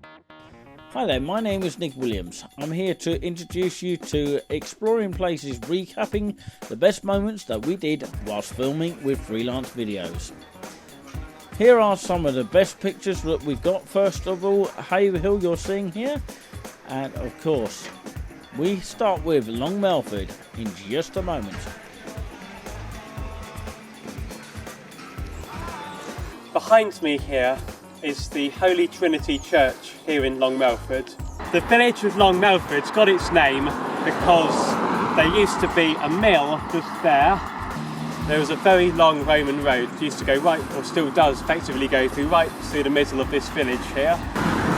Hi there, my name is Nick Williams. I'm here to introduce you to Exploring Places, recapping the best moments that we did whilst filming with freelance videos. Here are some of the best pictures that we've got. First of all, Hay Hill you're seeing here, and of course we start with Long Melford in just a moment. Behind me here is the Holy Trinity Church here in Long Melford. The village of Long Melford's got its name because there used to be a mill just there. There was a very long Roman road that used to go right, or still does effectively go through right through the middle of this village here.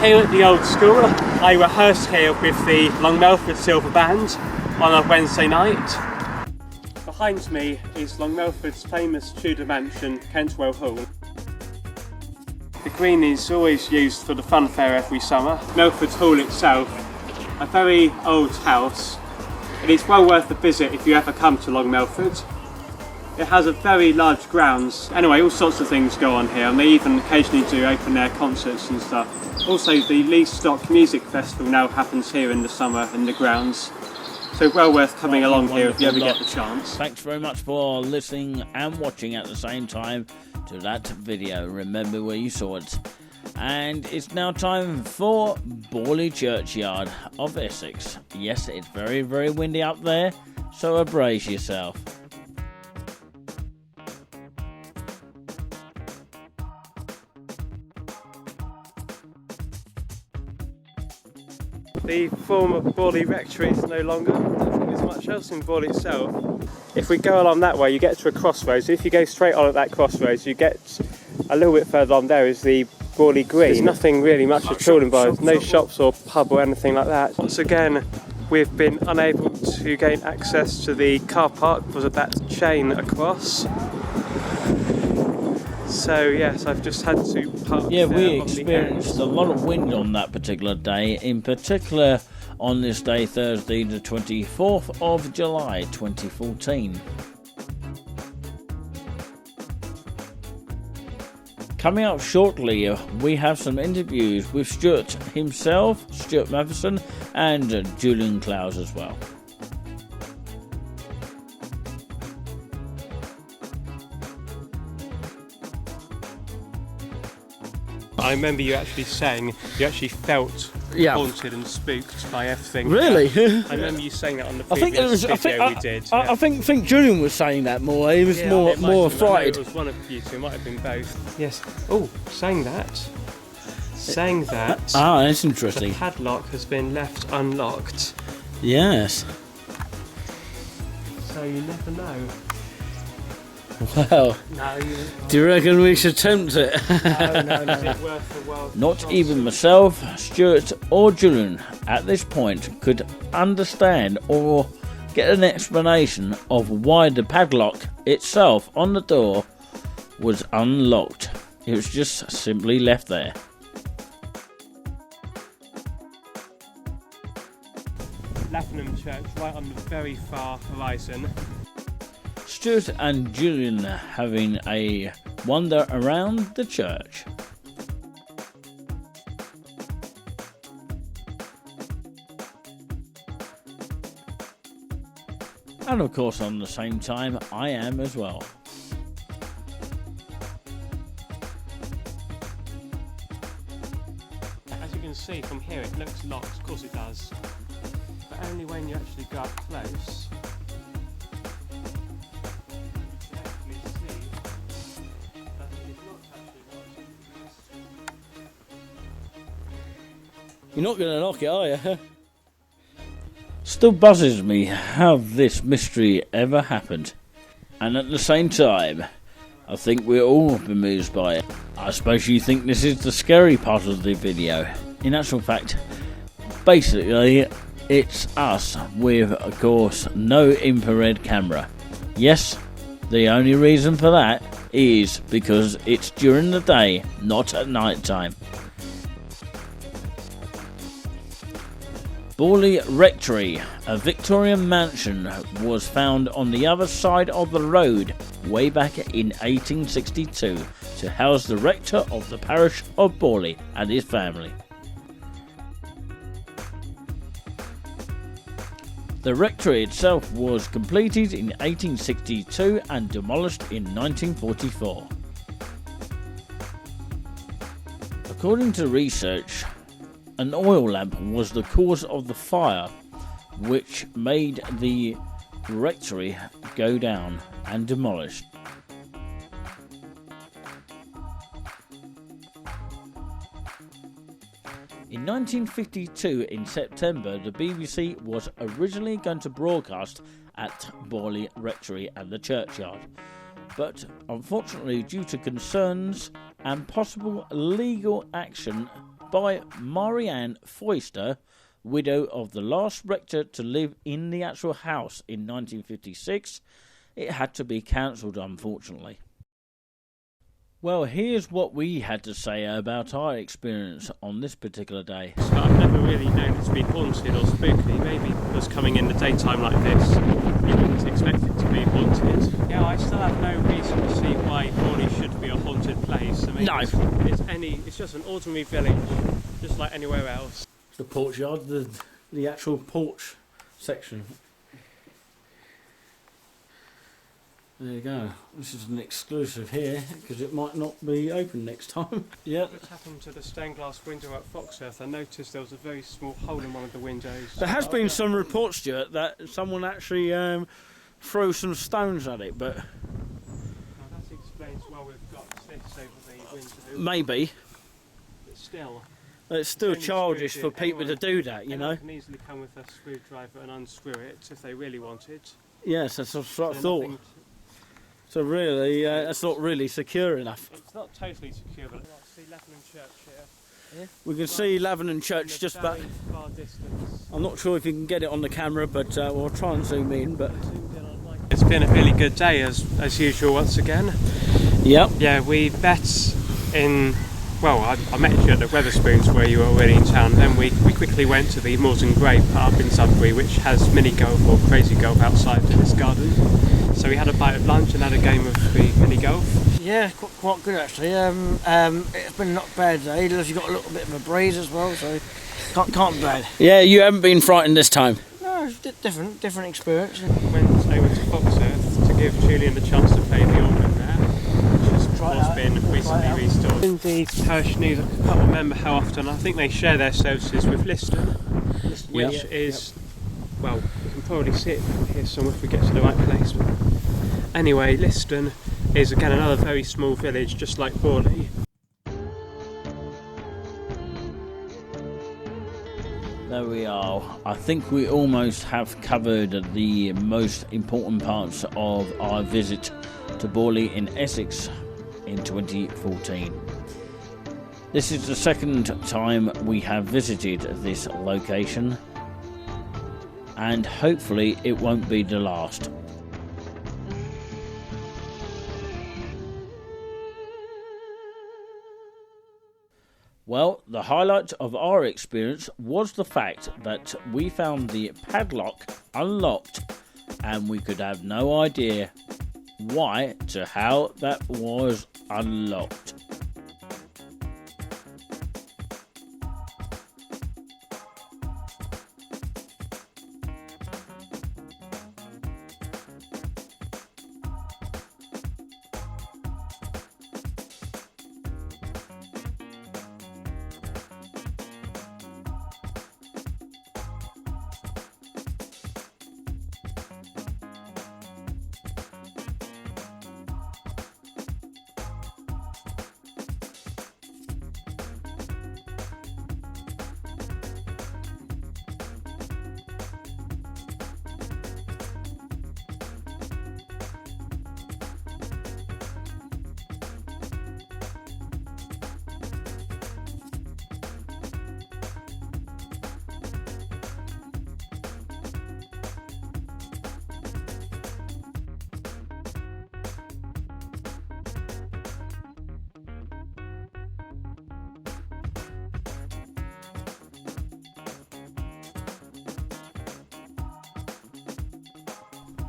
Here at the old school, I rehearsed here with the Long Melford Silver Band on a Wednesday night. Behind me is Long Melford's famous Tudor mansion, Kentwell Hall. The green is always used for the fun fair every summer. Melford's Hall itself, a very old house. It is well worth a visit if you ever come to Long Melford. It has a very large grounds. Anyway, all sorts of things go on here, and they even occasionally do open air concerts and stuff. Also, the Lee Stock Music Festival now happens here in the summer in the grounds. So well worth coming along here if you ever get the chance. Thanks very much for listening and watching at the same time to that video. Remember where you saw it. And it's now time for Borley Churchyard of Essex. Yes, it's very, very windy up there, so brace yourself. The former Borley Rectory is no longer. I don't think there's much else in Borley itself. If we go along that way, you get to a crossroads. If you go straight on at that crossroads, you get a little bit further on there is the Borley Green. There's nothing really much at all involved. No shops or pub or anything like that. Once again, we've been unable to gain access to the car park because of that chain across. So yes, I've just had to park. Yeah, we experienced a lot of wind on that particular day, in particular on this day, Thursday the 24th of July 2014. Coming up shortly, we have some interviews with Stuart himself, Stuart Matheson, and Julian Clowes as well. I remember you actually saying you actually felt haunted and spooked by everything. Really? I remember you saying that on the previous video we did. I think Julian was saying that more. He was more frightened. It was one of you two. It might have been both. Yes. Oh, saying that. Ah, that's interesting. The padlock has been left unlocked. Yes. So you never know. Well, do you reckon we should attempt it? No. Is it worth a while? Not even myself, Stuart or Julian at this point could understand or get an explanation of why the padlock itself on the door was unlocked. It was just simply left there. Laffenham Church right on the very far horizon. Stuart and Julian having a wander around the church. And of course, on the same time, I am as well. As you can see from here, it looks locked. Of course it does. But only when you actually go up close. You're not going to knock it, are you? Still buzzes me how this mystery ever happened. And at the same time, I think we're all bemused by it. I suppose you think this is the scary part of the video. In actual fact, basically, it's us with, of course, no infrared camera. Yes, the only reason for that is because it's during the day, not at night time. Borley Rectory, a Victorian mansion, was found on the other side of the road way back in 1862 to house the rector of the parish of Borley and his family. The rectory itself was completed in 1862 and demolished in 1944. According to research, an oil lamp was the cause of the fire, which made the rectory go down and demolished. In 1952, in September, the BBC was originally going to broadcast at Borley Rectory and the churchyard, but unfortunately, due to concerns and possible legal action by Marianne Foyster, widow of the last rector to live in the actual house in 1956, it had to be cancelled, unfortunately. Well, here's what we had to say about our experience on this particular day. So I've never really known it to be haunted or spooky. Maybe because coming in the daytime like this, you wouldn't expect it to be haunted. Yeah, I still have no reason to see why Borley should be a haunted place. I mean, No. It's just an ordinary village, just like anywhere else. The porch yard, the actual porch section. There you go. This is an exclusive here because it might not be open next time. Yeah. What happened to the stained glass window at Foxearth? I noticed there was a very small hole in one of the windows. There has been some reports, Stuart, that someone actually threw some stones at it, but Now that explains why we've got this over the window. maybe. But still, It's still Only childish screwed for in. people to do that, you know. anyone can easily come with a screwdriver and unscrew it if they really wanted. Yes, that's what I So thought. nothing So really, that's not really secure enough. It's not totally secure, but let's see Lebanon Church here. We can see Lavenham Church just about. Very far distance. I'm not sure if you can get it on the camera, but we'll try and zoom in. But It's been a really good day as usual once again. yep, Yeah, we bet in. Well, I met you at the Wetherspoons where you were already in town. Then we quickly went to the Melford Great pub in Sudbury, which has mini golf or crazy golf outside in its garden. So we had a bite of lunch and had a game of the mini golf. Yeah, quite good actually. It's been not a bad day. You've got a little bit of a breeze as well, so can't be bad. yeah, you haven't been frightened this time. No, it's different experience. Went over to Foxearth to give Julian the chance to play the organ there, which has of course been recently restored. In the parish news, I can't remember how often. I think they share their services with Liston, which is, well, you can probably see it from here somewhere if we get to the right place. But anyway, Liston is again another very small village, just like Borley. There we are. I think we almost have covered the most important parts of our visit to Borley in Essex in 2014. This is the second time we have visited this location, and hopefully it won't be the last. Well, the highlight of our experience was the fact that we found the padlock unlocked and we could have no idea why to how that was unlocked.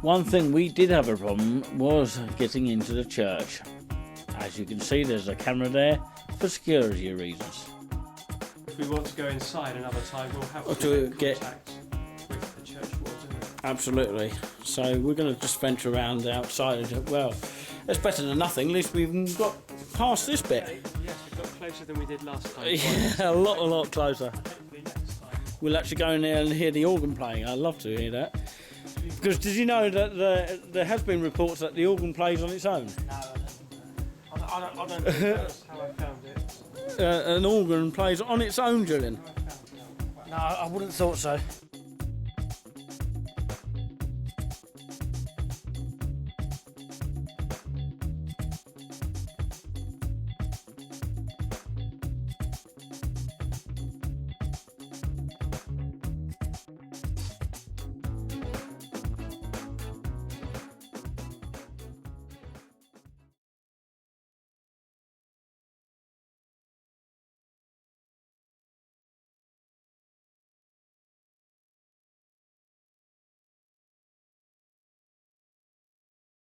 One thing we did have a problem was getting into the church. As you can see, there's a camera there for security reasons. If we want to go inside another time, we'll have Or to to make get- contact with the church warden. Absolutely. So we're going to just venture around outside. Well, it's better than nothing. At least we've got past this bit. Yes, we got closer than we did last time. Yeah, a lot closer. We'll actually go in there and hear the organ playing. I'd love to hear that. Because did you know that there has been reports that the organ plays on its own? I don't know. That's how I found it. An organ plays on its own, Julian. No, I wouldn't have thought so.